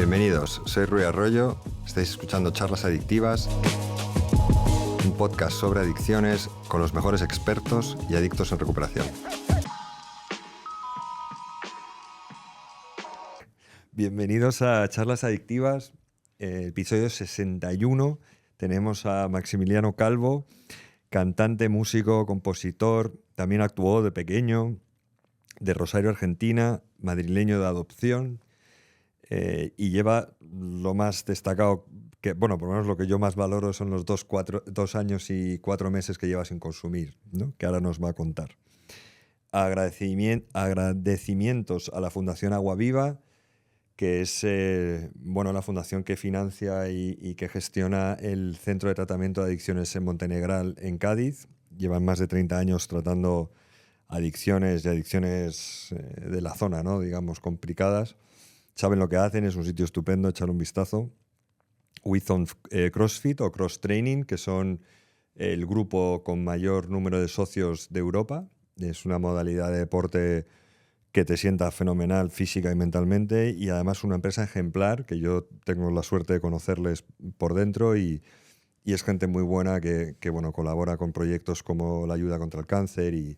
Bienvenidos, soy Rui Arroyo, estáis escuchando Charlas Adictivas, un podcast sobre adicciones con los mejores expertos y adictos en recuperación. Bienvenidos a Charlas Adictivas, episodio 61. Tenemos a Maximiliano Calvo, cantante, músico, compositor, también actuó de pequeño, de Rosario, Argentina, madrileño de adopción, y lleva lo más destacado, que, bueno, por lo menos lo que yo más valoro son los 2 años y 4 meses que lleva sin consumir, ¿no? Que ahora nos va a contar. Agradecimientos a la Fundación Agua Viva, que es la fundación que financia y que gestiona el Centro de Tratamiento de Adicciones en Montenegral, en Cádiz. Llevan más de 30 años tratando adicciones y adicciones de la zona, ¿no? Digamos, complicadas. Saben lo que hacen, es un sitio estupendo, echar un vistazo. Withon CrossFit o Cross Training, que son el grupo con mayor número de socios de Europa. Es una modalidad de deporte que te sienta fenomenal física y mentalmente, y además una empresa ejemplar, que yo tengo la suerte de conocerles por dentro, y es gente muy buena que colabora con proyectos como la ayuda contra el cáncer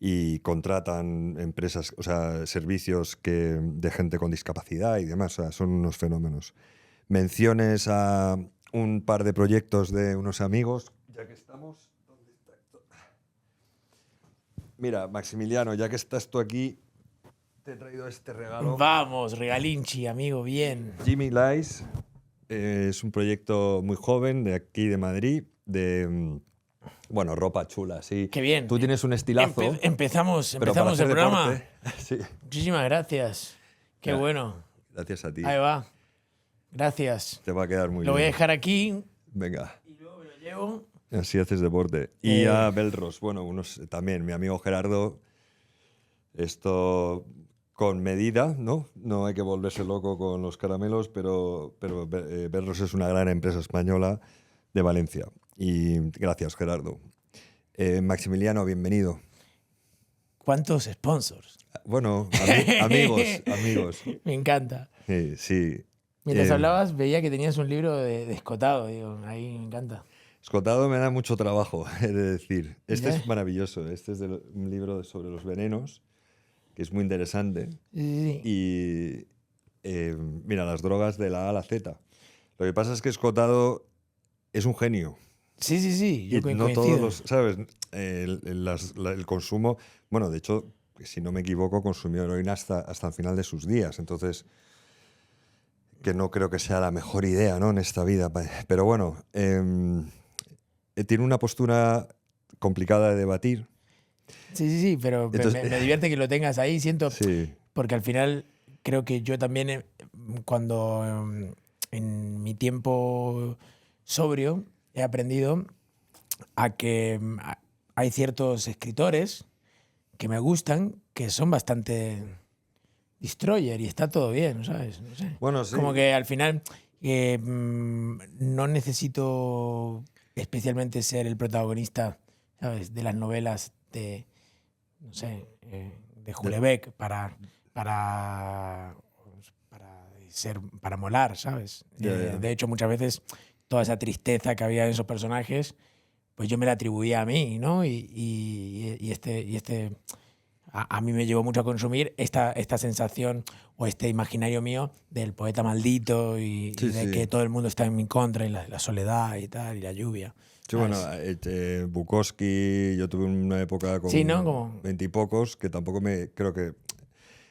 y contratan empresas, o sea, servicios de gente con discapacidad y demás. O sea, son unos fenómenos. Menciones a un par de proyectos de unos amigos, ya que estamos. ¿Dónde está esto? Mira, Maximiliano, ya que estás tú aquí, te he traído este regalo. Vamos, regalinchi, amigo, bien. Jimmy Lice es un proyecto muy joven de aquí de Madrid, de ropa chula, sí. Qué bien. Tú tienes un estilazo. Empezamos pero para el hacer programa. deporte, sí. Muchísimas gracias. Qué bueno. Gracias a ti. Ahí va. Gracias. Te va a quedar muy bien. Lo voy a dejar aquí. Venga. Y luego me lo llevo. Así haces deporte. Y a Belros, también, mi amigo Gerardo, esto con medida, ¿no? No hay que volverse loco con los caramelos, pero Belros es una gran empresa española de Valencia. Y gracias, Gerardo. Maximiliano, bienvenido. ¿Cuántos sponsors? Bueno, amigos. Me encanta. Sí. Mientras hablabas, veía que tenías un libro de Escotado. Digo, ahí me encanta. Escotado me da mucho trabajo, he de decir. Este ¿Ya? es maravilloso. Este es un libro sobre los venenos, que es muy interesante. Sí. Y mira, las drogas de la A a la Z. Lo que pasa es que Escotado es un genio. Sí. Yo Y no coincido. todos los, ¿sabes? El consumo, de hecho, si no me equivoco, consumió heroína hasta el final de sus días. Entonces, que no creo que sea la mejor idea, ¿no? En esta vida. Pero bueno, tiene una postura complicada de debatir. Sí, pero Entonces, me divierte que lo tengas ahí. Siento, sí. porque al final creo que yo también, cuando en mi tiempo sobrio, he aprendido a que hay ciertos escritores que me gustan, que son bastante destroyer y está todo bien, ¿sabes? No sé. Bueno, sí. Como que al final no necesito especialmente ser el protagonista, ¿sabes? De las novelas de, no sé, de Houellebecq para molar, ¿sabes? Ya. De hecho, muchas veces toda esa tristeza que había en esos personajes, pues yo me la atribuía a mí, ¿no? A mí me llevó mucho a consumir esta sensación o este imaginario mío del poeta maldito y de que todo el mundo está en mi contra, y la soledad y tal, y la lluvia. Sí, Bukowski, yo tuve una época con 20 y pocos, que tampoco creo que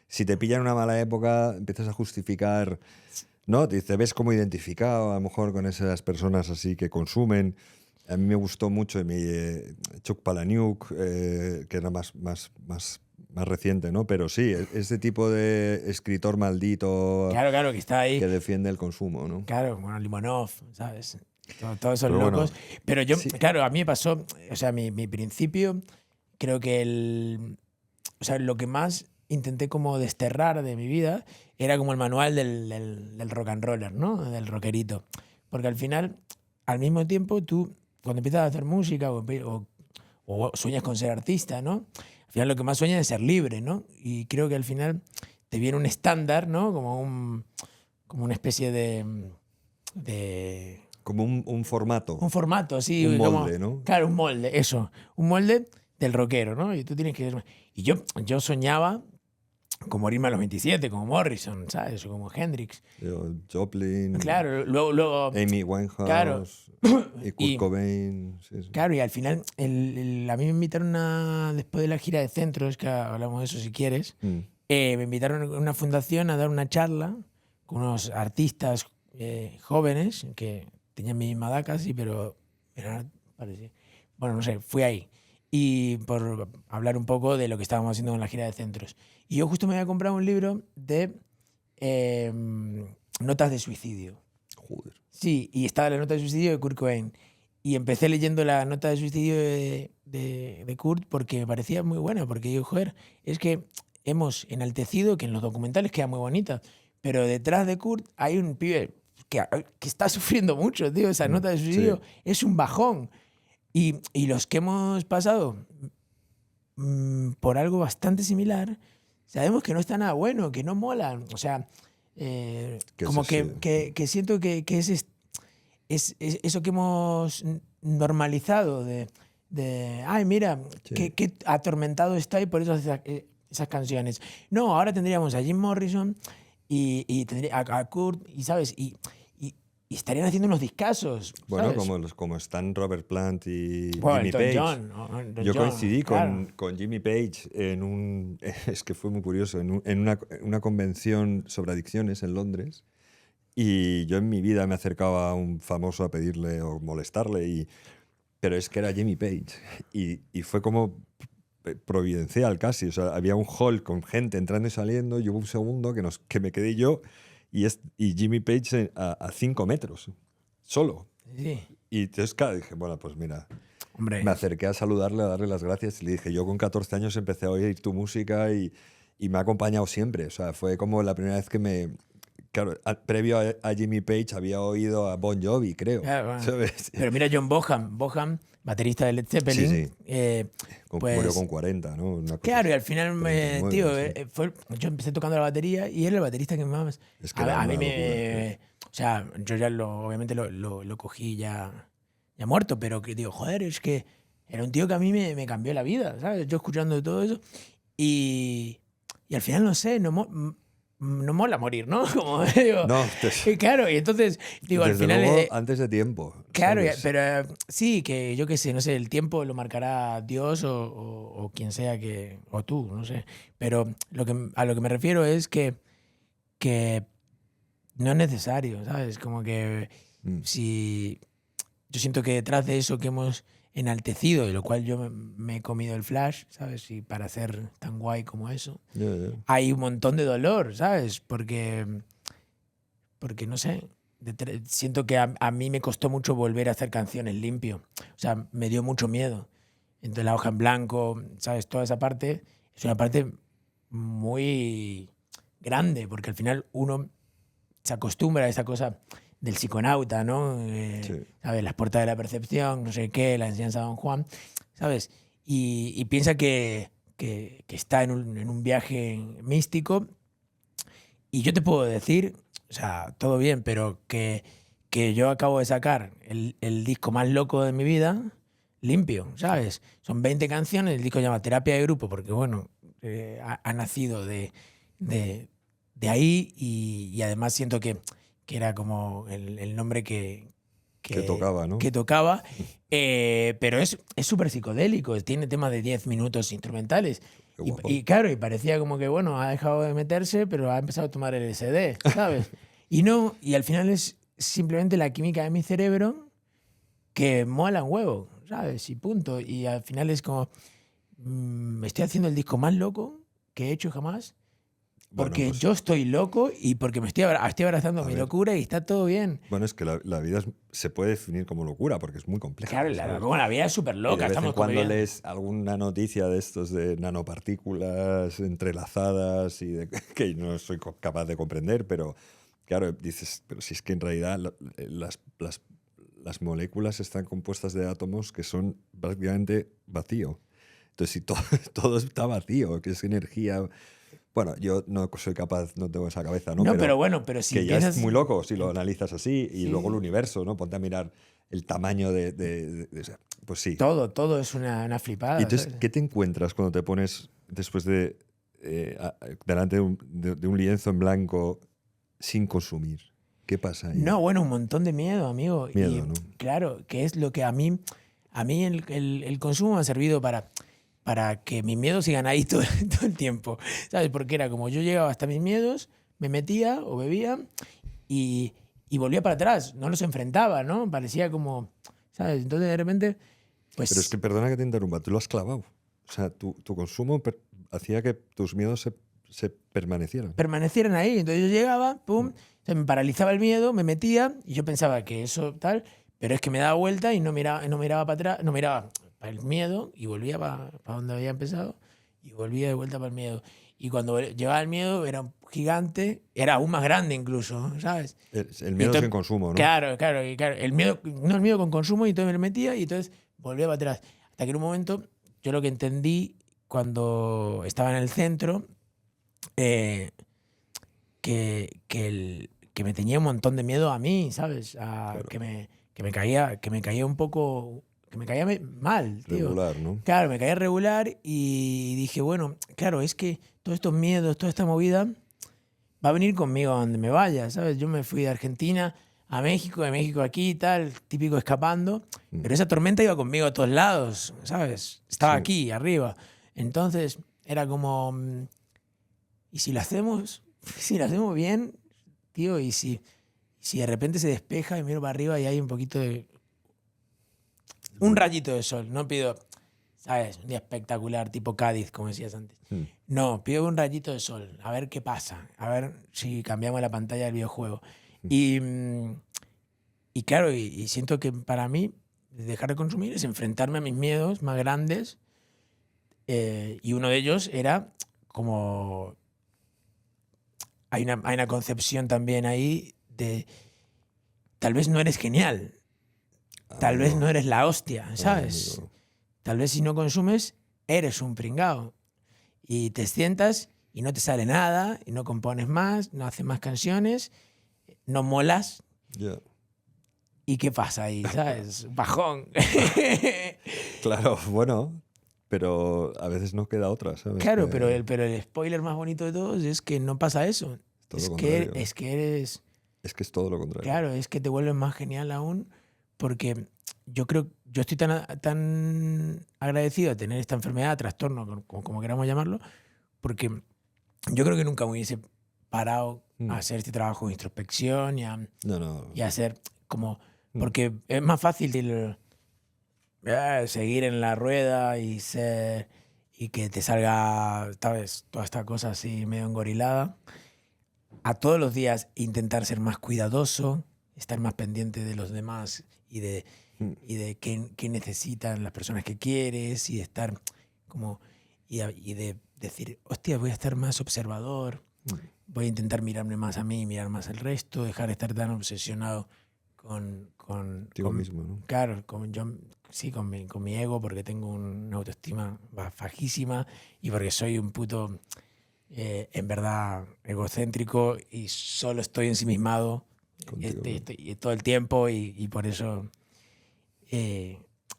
si te pillan una mala época empiezas a justificar, ¿no? Te ves como identificado a lo mejor con esas personas así que consumen. A mí me gustó mucho Chuck Palahniuk, que era más reciente, ¿no? Pero sí, este tipo de escritor maldito. Claro, que está ahí. Que defiende el consumo, ¿no? Claro, bueno, Limonov, ¿sabes? Todos esos locos. Pero yo, sí. Claro, a mí me pasó, o sea, mi principio, creo que lo que más intenté como desterrar de mi vida era como el manual del rock and roller, ¿no? Del rockerito. Porque al final, al mismo tiempo, tú, cuando empiezas a hacer música o sueñas con ser artista, ¿no? Al final lo que más sueñas es ser libre, ¿no? Y creo que al final te viene un estándar, ¿no? Como como una especie de como un formato. Un formato, sí. Un molde, ¿no? Claro, un molde, eso. Un molde del rockero, ¿no? Y tú tienes que... Y yo soñaba con morirme a los 27, como Morrison, ¿sabes? O como Hendrix. Joplin. Claro, luego Amy Winehouse. Claro. Y Kurt Cobain. Sí. Claro, y al final a mí me invitaron después de la gira de Centros, que hablamos de eso si quieres, me invitaron a una fundación a dar una charla con unos artistas jóvenes que tenían mi misma edad casi, pero parecía. Bueno, no sé, fui ahí. Y por hablar un poco de lo que estábamos haciendo con la gira de Centros. Y yo justo me había comprado un libro de notas de suicidio. Joder. Sí, y estaba la nota de suicidio de Kurt Cobain. Y empecé leyendo la nota de suicidio de Kurt porque me parecía muy buena, porque digo, joder, es que hemos enaltecido, que en los documentales queda muy bonita, pero detrás de Kurt hay un pibe que está sufriendo mucho, tío. Esa nota de suicidio es un bajón. Y los que hemos pasado por algo bastante similar, sabemos que no está nada bueno, que no molan. O sea, como que siento que es eso que hemos normalizado de ay, mira, qué atormentado está y por eso hace esas canciones. No, ahora tendríamos a Jim Morrison y tendría a Kurt, y ¿sabes? Y estarían haciendo unos discazos. Bueno, ¿sabes? como están Robert Plant y Bueno, Jimmy Page. Yo coincidí con Jimmy Page es que fue muy curioso, en una convención sobre adicciones en Londres. Y yo en mi vida me acercaba a un famoso a pedirle o molestarle, pero es que era Jimmy Page. Y fue como providencial casi. O sea, había un hall con gente entrando y saliendo, y hubo un segundo que me quedé yo y Jimmy Page a 5 metros, solo. Sí. Y entonces, claro, dije, bueno, pues mira, Hombre. Me acerqué a saludarle, a darle las gracias y le dije, yo con 14 años empecé a oír tu música y me ha acompañado siempre. O sea, fue como la primera vez que me... Claro, previo a Jimmy Page había oído a Bon Jovi, creo. Bueno. ¿Sabes? Pero mira John Bonham, baterista de Led Zeppelin. Sí. Pues, murió con 40, ¿no? Claro, y al final, 39, tío, sí. yo empecé tocando la batería y era el baterista que más... Es que a mí locura, o sea, yo ya obviamente lo cogí ya muerto, pero que digo, joder, es que era un tío que a mí me cambió la vida, ¿sabes? Yo escuchando todo eso y al final, no sé, no mola morir, ¿no? Como digo. No, claro, y entonces, digo, al final... luego, antes de tiempo. Claro, ¿sabes? pero sí, que yo qué sé, no sé, el tiempo lo marcará Dios o quien sea o tú, no sé. Pero a lo que me refiero es que no es necesario, ¿sabes? Como que si yo siento que detrás de eso que hemos enaltecido, de lo cual yo me he comido el flash, ¿sabes? Y para ser tan guay como eso, hay un montón de dolor, ¿sabes? Porque no sé, siento que a mí me costó mucho volver a hacer canciones limpio. O sea, me dio mucho miedo. Entonces la hoja en blanco, ¿sabes? Toda esa parte es una parte muy grande, porque al final uno se acostumbra a esa cosa del psiconauta, ¿no? ¿Sabes? Las puertas de la percepción, no sé qué, la enseñanza de Don Juan, ¿sabes? Y piensa que está en un viaje místico. Y yo te puedo decir, o sea, todo bien, pero que yo acabo de sacar el disco más loco de mi vida, limpio, ¿sabes? Son 20 canciones, el disco se llama Terapia de Grupo, porque, bueno, ha nacido de ahí y además siento que era como el nombre que tocaba, ¿no? Que tocaba, pero es súper psicodélico, tiene temas de 10 minutos instrumentales. Y claro, y parecía como que, bueno, ha dejado de meterse, pero ha empezado a tomar LSD, ¿sabes? y al final es simplemente la química de mi cerebro que mola un huevo, ¿sabes? Y punto. Y al final es como, estoy haciendo el disco más loco que he hecho jamás, porque bueno, pues, yo estoy loco y porque me estoy abrazando mi locura y está todo bien. Bueno, es que la vida se puede definir como locura porque es muy compleja. Claro, la vida es súper loca. Y de vez en cuando lees alguna noticia de estos de nanopartículas entrelazadas y que no soy capaz de comprender, pero claro, dices, pero si es que en realidad las moléculas están compuestas de átomos que son prácticamente vacío. Entonces, si todo está vacío, que es energía Bueno, yo no soy capaz, no tengo esa cabeza, ¿no? No, pero bueno, pero si que empiezas... ya es muy loco si lo analizas así. Y Sí. luego el universo, ¿no? Ponte a mirar el tamaño pues sí. Todo es una flipada. Y entonces, ¿sabes? ¿qué te encuentras cuando te pones después delante de un lienzo en blanco sin consumir? ¿Qué pasa ahí? No, bueno, un montón de miedo, amigo. Miedo, y ¿no? claro, que es lo que a mí el consumo me ha servido para que mis miedos sigan ahí todo el tiempo, ¿sabes? Porque era como yo llegaba hasta mis miedos, me metía o bebía y volvía para atrás, no los enfrentaba, ¿no? Parecía como, ¿sabes? Entonces de repente, pues... Pero es que, perdona que te interrumpa, tú lo has clavado. O sea, tu consumo hacía que tus miedos se permanecieran. permanecieran ahí. Entonces yo llegaba, pum, se me paralizaba el miedo, me metía y yo pensaba que eso tal, pero es que me daba vuelta y no miraba para atrás, no miraba para el miedo y volvía para donde había empezado y volvía de vuelta para el miedo. Y cuando llegaba el miedo era un gigante, era aún más grande incluso, ¿sabes? El miedo entonces, sin consumo, ¿no? Claro. El miedo, no el miedo con consumo, y entonces me lo metía y entonces volvía para atrás. Hasta que en un momento yo lo que entendí cuando estaba en el centro, que me tenía un montón de miedo a mí, ¿sabes? Claro. Que me caía un poco, que me caía mal, tío. Regular, ¿no? Claro, me caía regular y dije, bueno, claro, es que todos estos miedos, toda esta movida va a venir conmigo a donde me vaya, ¿sabes? Yo me fui de Argentina a México, de México aquí y tal, típico escapando, pero esa tormenta iba conmigo a todos lados, ¿sabes? Estaba Sí. aquí, arriba. Entonces era como, ¿y si lo hacemos? Si lo hacemos bien, tío, y si de repente se despeja y miro para arriba y hay un poquito de... Un rayito de sol, no pido, ¿sabes? Un día espectacular, tipo Cádiz, como decías antes. No, pido un rayito de sol, a ver qué pasa, a ver si cambiamos la pantalla del videojuego. Y claro, y siento que para mí dejar de consumir es enfrentarme a mis miedos más grandes, y uno de ellos era como... Hay una concepción también ahí de tal vez no eres genial, tal vez no eres la hostia, ¿sabes? Tal vez si no consumes eres un pringao y te sientas y no te sale nada y no compones más, no haces más canciones, no molas. Yeah. ¿Y qué pasa ahí? ¿Sabes? Bajón. Claro, bueno, pero a veces no queda otra, ¿sabes? Claro, pero el spoiler más bonito de todos es que no pasa eso. Es que eres... Es que es todo lo contrario. Claro, es que te vuelves más genial aún, porque yo estoy tan agradecido de tener esta enfermedad, trastorno, como queramos llamarlo, porque yo creo que nunca me hubiese parado a hacer este trabajo de introspección y a hacer como... Porque es más fácil seguir en la rueda y que te salga, ¿sabes? Toda esta cosa así medio engorilada. A todos los días intentar ser más cuidadoso, estar más pendiente de los demás y de qué necesitan las personas que quieres, y de estar como... Y de decir, hostia, voy a estar más observador, voy a intentar mirarme más a mí, mirar más al resto, dejar de estar tan obsesionado contigo mismo, ¿no? Claro, con mi ego, porque tengo una autoestima bajísima y porque soy un puto, en verdad, egocéntrico y solo estoy ensimismado todo el tiempo y por eso,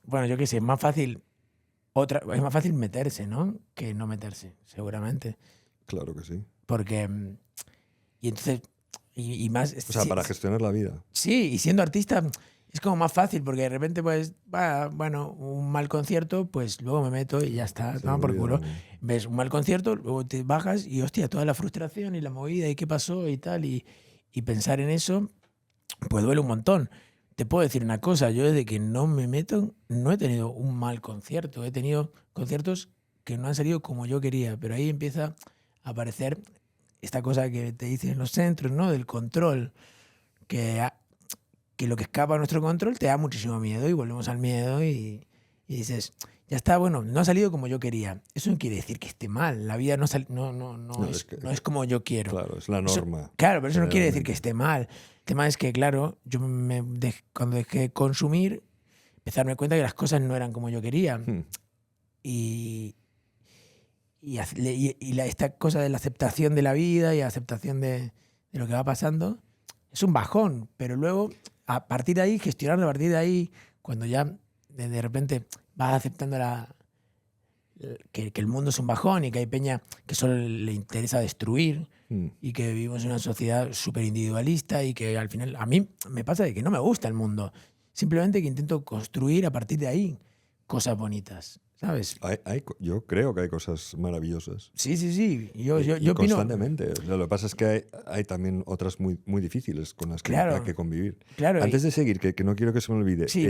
bueno, yo qué sé, es más fácil meterse, ¿no? Que no meterse, seguramente. Claro que sí. Porque, y entonces... Y más, o sea, para gestionar la vida. Sí, y siendo artista es como más fácil, porque de repente, pues, bueno, un mal concierto, pues luego me meto y ya está, toma por culo. Ves un mal concierto, luego te bajas y, hostia, toda la frustración y la movida y qué pasó y tal, y pensar en eso, pues duele un montón. Te puedo decir una cosa, yo desde que no me meto, no he tenido un mal concierto, he tenido conciertos que no han salido como yo quería, pero ahí empieza a aparecer esta cosa que te dicen los centros, ¿no? Del control, que lo que escapa a nuestro control te da muchísimo miedo, y volvemos al miedo y dices, ya está, bueno, no ha salido como yo quería. Eso no quiere decir que esté mal, la vida no es como yo quiero. Claro, es la norma. Eso, claro, pero eso no quiere decir que esté mal. El tema es que, claro, yo cuando dejé de consumir, empecé a darme cuenta que las cosas no eran como yo quería. Y esta cosa de la aceptación de la vida y la aceptación de lo que va pasando es un bajón, pero luego a partir de ahí, gestionarlo a partir de ahí, cuando ya de repente vas aceptando que el mundo es un bajón y que hay peña que solo le interesa destruir y que vivimos en una sociedad súper individualista y que al final a mí me pasa de que no me gusta el mundo, simplemente que intento construir a partir de ahí cosas bonitas, ¿sabes? Yo creo que hay cosas maravillosas. Sí. Yo opino. Constantemente. Lo que pasa es que hay también otras muy, muy difíciles con las que hay que convivir. Claro. Antes de seguir, que no quiero que se me olvide, Sí,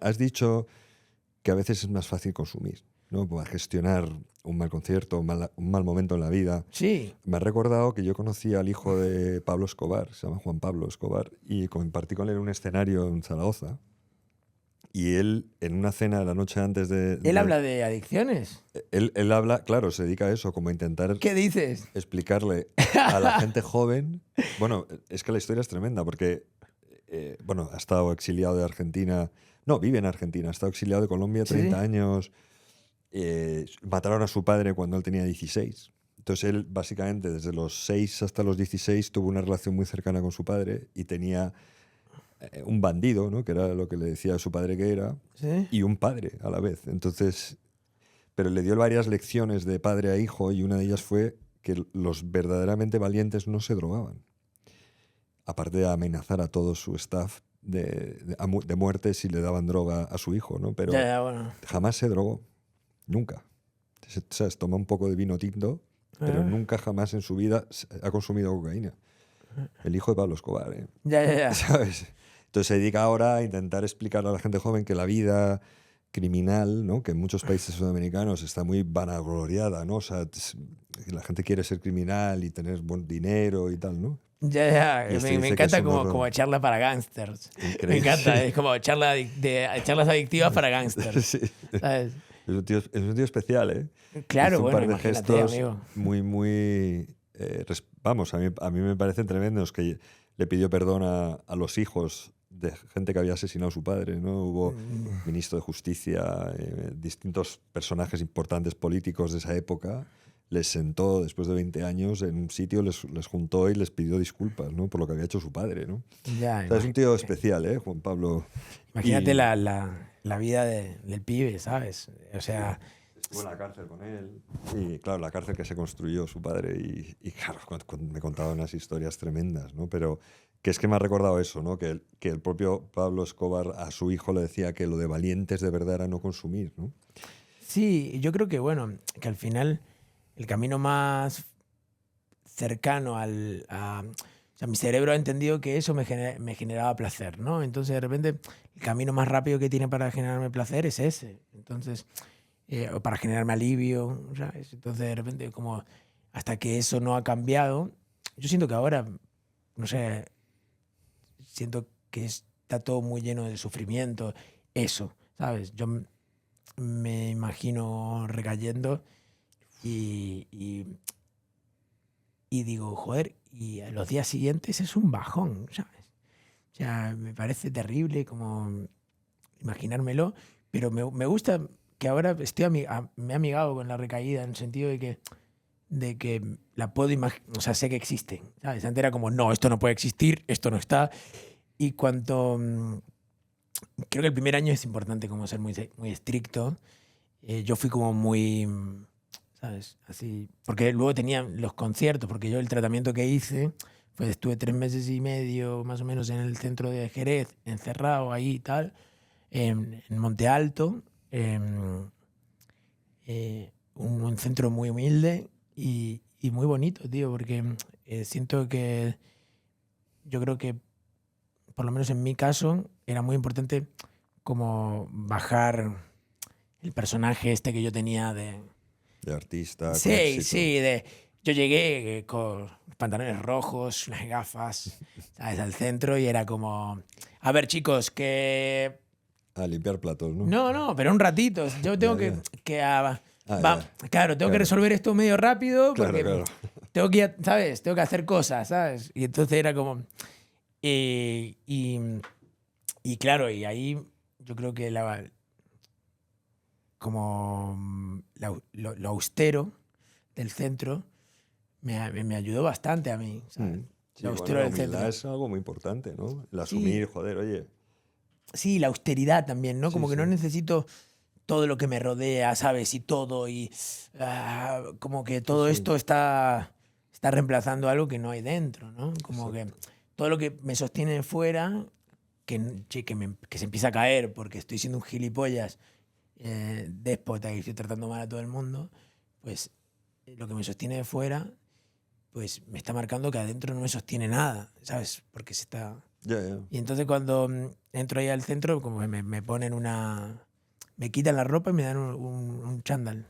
has dicho que a veces es más fácil consumir, ¿no? Para gestionar un mal concierto, un mal momento en la vida. Sí. Me ha recordado que yo conocí al hijo de Pablo Escobar, se llama Juan Pablo Escobar, y compartí con él un escenario en Zaragoza. Y él, en una cena la noche antes de... ¿Él habla de adicciones? Él habla, claro, se dedica a eso, como a intentar... ¿Qué dices? Explicarle a la gente joven... Bueno, es que la historia es tremenda, porque, ha estado exiliado de Argentina... No, vive en Argentina, ha estado exiliado de Colombia 30 años. Mataron a su padre cuando él tenía 16. Entonces él, básicamente, desde los 6 hasta los 16, tuvo una relación muy cercana con su padre y tenía... un bandido, ¿no? Que era lo que le decía a su padre que era, y un padre a la vez. Entonces, pero le dio varias lecciones de padre a hijo y una de ellas fue que los verdaderamente valientes no se drogaban. Aparte de amenazar a todo su staff de muerte si le daban droga a su hijo, ¿no? Pero bueno. jamás se drogó. Nunca. ¿Sabes? Toma un poco de vino tinto, pero nunca jamás en su vida ha consumido cocaína. El hijo de Pablo Escobar, ¿eh? Ya. ¿Sabes? Entonces se dedica ahora a intentar explicar a la gente joven que la vida criminal, ¿no? Que en muchos países sudamericanos está muy vanagloriada, ¿no? O sea, la gente quiere ser criminal y tener buen dinero y tal, ¿no? Ya. Me encanta como charla para gángsters. Me encanta, es como charlas adictivas para gángsters. Sí. ¿Sabes? Es un tío especial, ¿eh? Claro, hizo un par de imagínate, gestos amigo. muy... vamos, a mí me parecen tremendos, que le pidió perdón a los hijos de gente que había asesinado a su padre, ¿no? Hubo ministro de Justicia, distintos personajes importantes políticos de esa época. Les sentó después de 20 años en un sitio, les juntó y les pidió disculpas, ¿no? Por lo que había hecho su padre, ¿no? Ya, o sea, es un tío especial, ¿eh? Juan Pablo. Imagínate la vida del pibe, ¿sabes? O sea... Estuvo en la cárcel con él. Y claro, la cárcel que se construyó su padre. Y claro, me contaba unas historias tremendas, ¿no? Pero que es que me ha recordado eso, ¿no? Que el propio Pablo Escobar a su hijo le decía que lo de valientes de verdad era no consumir, ¿no? Sí, yo creo que, bueno, que al final el camino más cercano o sea, mi cerebro ha entendido que eso me generaba placer, ¿no? Entonces, de repente, el camino más rápido que tiene para generarme placer es ese. Entonces... o para generarme alivio, ¿sabes? Entonces, de repente, como hasta que eso no ha cambiado, yo siento que ahora, no sé, siento que está todo muy lleno de sufrimiento, eso, ¿sabes? Yo me imagino recayendo y digo, joder, y a los días siguientes es un bajón, ¿sabes? O sea, me parece terrible como imaginármelo, pero me gusta... que ahora me he amigado con la recaída en el sentido de que la puedo imaginar, o sea, sé que existe, ¿sabes? Antes era como, no, esto no puede existir, esto no está. Y creo que el primer año es importante como ser muy, muy estricto. Yo fui como muy, ¿sabes? Así, porque luego tenía los conciertos, porque yo el tratamiento que hice, pues estuve 3 meses y medio más o menos en el centro de Jerez, encerrado ahí y tal, en Monte Alto. Un centro muy humilde y muy bonito, tío, porque siento que yo creo que, por lo menos en mi caso, era muy importante como bajar el personaje este que yo tenía de artista. Sí, yo llegué con pantalones rojos, unas gafas, ¿sabes? Al centro y era como, a ver, chicos, que... A limpiar platos, ¿no? No, pero un ratito. Yo tengo claro, tengo que resolver esto medio rápido porque tengo que, ¿sabes? Tengo que hacer cosas, ¿sabes? Y entonces era como... y claro, y ahí yo creo que lo austero del centro me ayudó bastante a mí. ¿Sabes? Sí, la humildad es algo muy importante, ¿no? El asumir, joder, oye. Sí, la austeridad también, ¿no? Como que no necesito todo lo que me rodea, ¿sabes? Y todo, y como que todo esto está reemplazando algo que no hay dentro, ¿no? Como que todo lo que me sostiene fuera, que se empieza a caer porque estoy siendo un gilipollas déspota y estoy tratando mal a todo el mundo, pues lo que me sostiene de fuera, pues me está marcando que adentro no me sostiene nada, ¿sabes? Porque se está... Y entonces cuando entro ahí al centro, como que me ponen me quitan la ropa y me dan un chándal.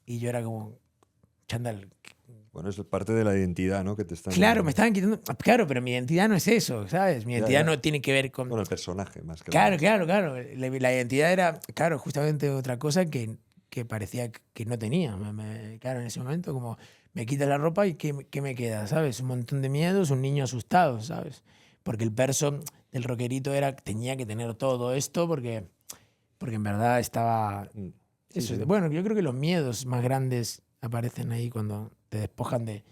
Y yo era como, chándal. Bueno, es parte de la identidad, ¿no? Que te están... Claro, me estaban quitando... Claro, pero mi identidad no es eso, ¿sabes? Mi identidad no tiene que ver con... Con el personaje, más que nada. Claro. La identidad era, claro, justamente otra cosa que parecía que no tenía. Claro, en ese momento como me quitas la ropa y ¿qué me queda? ¿Sabes? Un montón de miedos, un niño asustado, ¿sabes? Porque el perso del rockerito tenía que tener todo esto porque en verdad estaba... Sí. Bueno, yo creo que los miedos más grandes aparecen ahí cuando te despojan de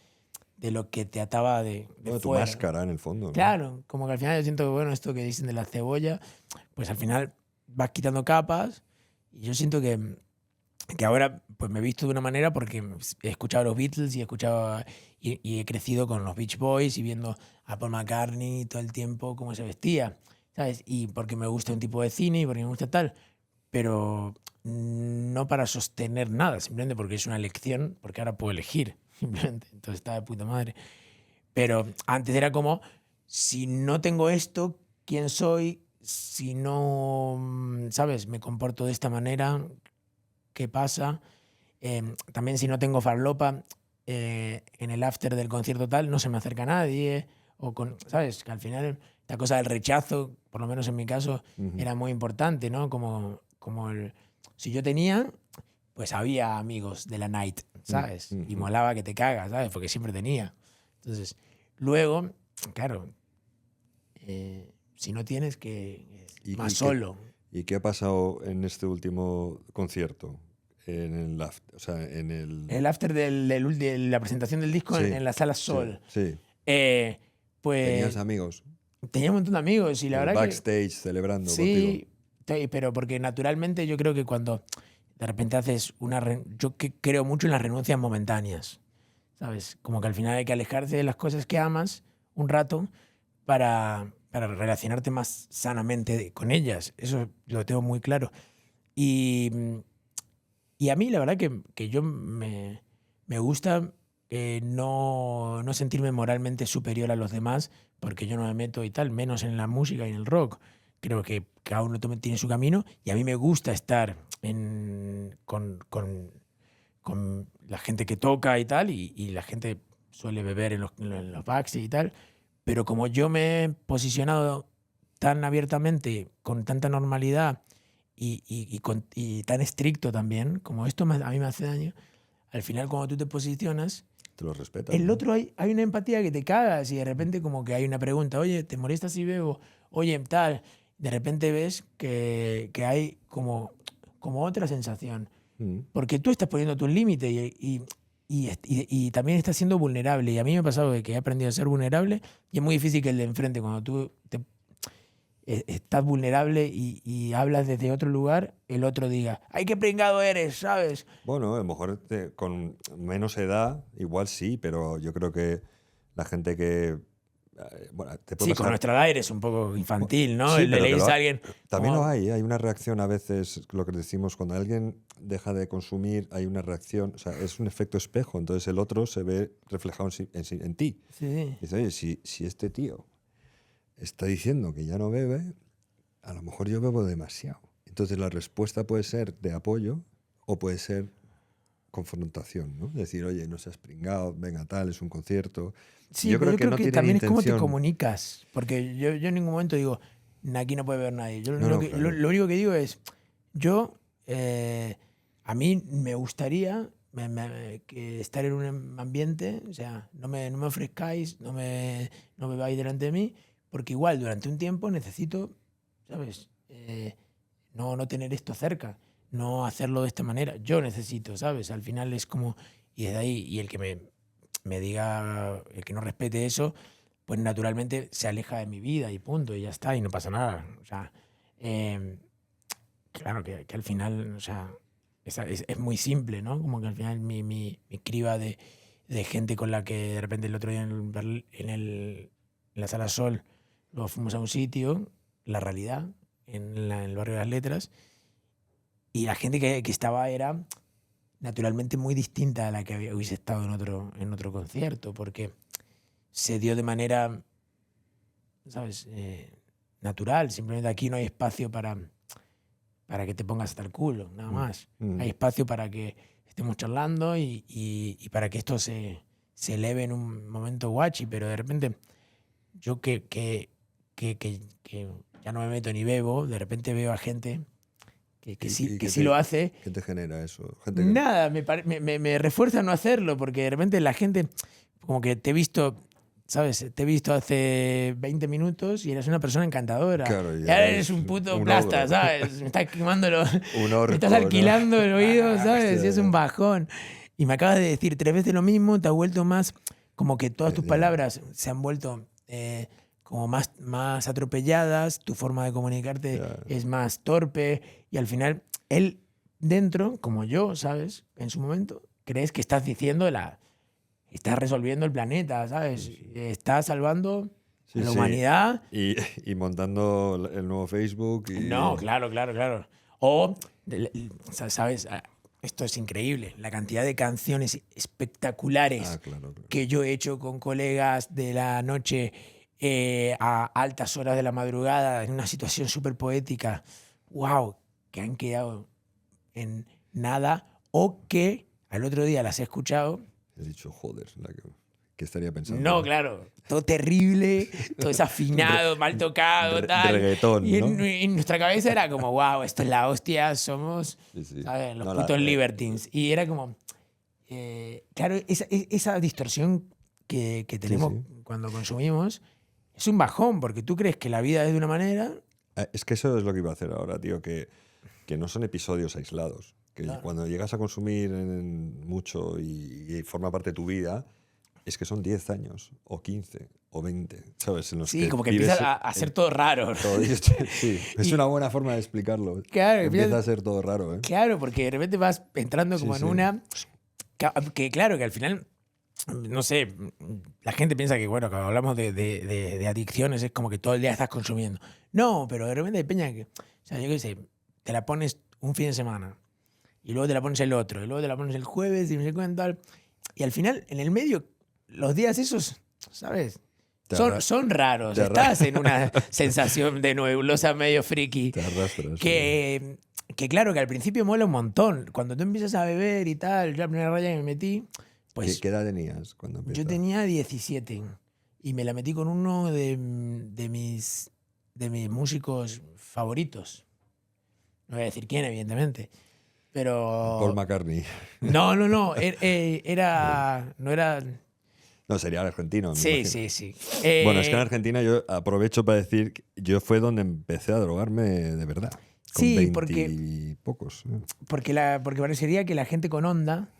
lo que te ataba de fuera. Tu máscara, en el fondo, ¿no? Claro, como que al final yo siento que, bueno, esto que dicen de la cebolla, pues al final vas quitando capas y yo siento que ahora pues me he visto de una manera porque he escuchado a los Beatles y he crecido con los Beach Boys y viendo a Paul McCartney todo el tiempo cómo se vestía, ¿sabes? Y porque me gusta un tipo de cine y porque me gusta tal, pero no para sostener nada, simplemente porque es una elección, porque ahora puedo elegir, simplemente. Entonces está de puta madre. Pero antes era como, si no tengo esto, ¿quién soy? Si no, ¿sabes? Me comporto de esta manera, ¿qué pasa? También si no tengo farlopa, en el after del concierto tal, no se me acerca nadie. ¿Sabes? Que al final esta cosa del rechazo, por lo menos en mi caso, era muy importante, ¿no? Si yo tenía, pues había amigos de la night, ¿sabes? Y molaba que te cagas, ¿sabes? Porque siempre tenía. Entonces, luego, claro, si no tienes que más solo. ¿Y qué ha pasado en este último concierto? En el after de la presentación del disco en la Sala Sol. Sí. Pues, ¿tenías amigos? Tenía un montón de amigos y la verdad backstage celebrando contigo. Sí, pero porque naturalmente yo creo que cuando de repente haces yo creo mucho en las renuncias momentáneas, ¿sabes? Como que al final hay que alejarse de las cosas que amas un rato para relacionarte más sanamente con ellas. Eso lo tengo muy claro. Y a mí la verdad que yo me gusta no sentirme moralmente superior a los demás porque yo no me meto y tal, menos en la música y en el rock. Creo que cada uno tiene su camino y a mí me gusta estar con la gente que toca y tal, y la gente suele beber en los backstage y tal, pero como yo me he posicionado tan abiertamente, con tanta normalidad y tan estricto también, como esto a mí me hace daño, al final cuando tú te posicionas, te lo respetas. El otro hay una empatía que te cagas y de repente como que hay una pregunta, oye, ¿te molesta si bebo? Oye, tal. De repente ves que hay como otra sensación. Porque tú estás poniendo tu límite y también estás siendo vulnerable. Y a mí me ha pasado que he aprendido a ser vulnerable y es muy difícil que el de enfrente, cuando tú estás vulnerable y hablas desde otro lugar, el otro diga, ¡ay, qué pringado eres!, ¿sabes? Bueno, a lo mejor con menos edad, igual sí, pero yo creo que la gente que... Bueno, te puede pasar... con nuestra edad eres un poco infantil, ¿no? Sí, le lees a alguien... También lo hay una reacción a veces, lo que decimos, cuando alguien deja de consumir, hay una reacción, o sea, es un efecto espejo, entonces el otro se ve reflejado en ti. Sí. Dice, oye, si este tío está diciendo que ya no bebe, a lo mejor yo bebo demasiado. Entonces la respuesta puede ser de apoyo o puede ser confrontación, ¿no? Decir, oye, no seas pringado, venga tal, es un concierto. Sí, yo creo que también es cómo te comunicas, porque yo en ningún momento digo, aquí no puede ver nadie. Yo lo único que digo es, a mí me gustaría que estar en un ambiente, o sea, no me ofrezcáis, no bebáis delante de mí, porque igual durante un tiempo necesito, ¿sabes? No tener esto cerca, no hacerlo de esta manera. Yo necesito, ¿sabes? Al final es como y desde ahí, y el que me diga, el que no respete eso, pues naturalmente se aleja de mi vida y punto, y ya está, y no pasa nada. O sea, claro que al final, o sea, es muy simple, ¿no? Como que al final mi criba de gente con la que de repente el otro día en la Sala Sol, luego fuimos a un sitio, La Realidad, en el barrio de las Letras, y la gente que estaba era naturalmente muy distinta a la que hubiese estado en otro concierto, porque se dio de manera, ¿sabes? Natural. Simplemente aquí no hay espacio para que te pongas hasta el culo, nada más. Hay espacio para que estemos charlando y para que esto se eleve en un momento guachi, pero de repente yo que ya no me meto ni bebo, de repente veo a gente que sí lo hace. ¿Qué te genera eso? Nada, me refuerza no hacerlo, porque de repente la gente, como que te he visto, ¿sabes? Te he visto hace 20 minutos y eres una persona encantadora. Claro, ya eres un puto plasta, ¿sabes? Me estás quemando me estás alquilando, ¿no? El oído, ¿sabes? Hostia, y es un bajón. Y me acabas de decir 3 veces lo mismo, te has vuelto más, como que todas tus palabras se han vuelto como más atropelladas, tu forma de comunicarte es más torpe, y al final él dentro, como yo, ¿sabes? En su momento, crees que estás diciendo estás resolviendo el planeta, ¿sabes? Sí. Estás salvando a la humanidad. Y montando el nuevo Facebook. No, claro. O, ¿sabes? Esto es increíble. La cantidad de canciones espectaculares que yo he hecho con colegas de la noche a altas horas de la madrugada, en una situación súper poética. ¡Wow! Que han quedado en nada, o que al otro día las he escuchado. He dicho, joder, ¿qué estaría pensando? No, claro, todo terrible, todo desafinado, mal tocado, tal. Reggaetón, y ¿no? en nuestra cabeza era como, wow, esto es la hostia, somos ¿sabes? Los putos libertines. Y era como, claro, esa distorsión que tenemos cuando consumimos es un bajón, porque tú crees que la vida es de una manera. Es que eso es lo que iba a hacer ahora, tío, que no son episodios aislados. Que cuando llegas a consumir mucho y forma parte de tu vida, es que son 10 años, o 15, o 20, ¿sabes? En los que como que empieza a ser todo raro. Sí, es una buena forma de explicarlo. Claro, empieza a ser todo raro, ¿eh? Claro, porque de repente vas entrando como en una. Que claro, que al final. No sé, la gente piensa que, bueno, cuando hablamos de adicciones es como que todo el día estás consumiendo. No, pero de repente hay peña que, o sea, yo qué sé, te la pones un fin de semana y luego te la pones el otro y luego te la pones el jueves y no sé cuánto tal. Y al final, en el medio, los días esos, ¿sabes? Son raros. Estás en una sensación de nebulosa medio friki. Te arrastras. Que claro, que al principio mola un montón. Cuando tú empiezas a beber y tal, yo la primera raya que me metí. Pues, ¿Qué edad tenías cuando empezaste? Yo tenía 17 y me la metí con uno de mis músicos favoritos. No voy a decir quién, evidentemente, pero... Paul McCartney. No. No era... No, sería argentino. Sí. Bueno, es que en Argentina yo aprovecho para decir que yo fue donde empecé a drogarme de verdad. Con 20 porque... y pocos. Porque parecería que la gente con onda...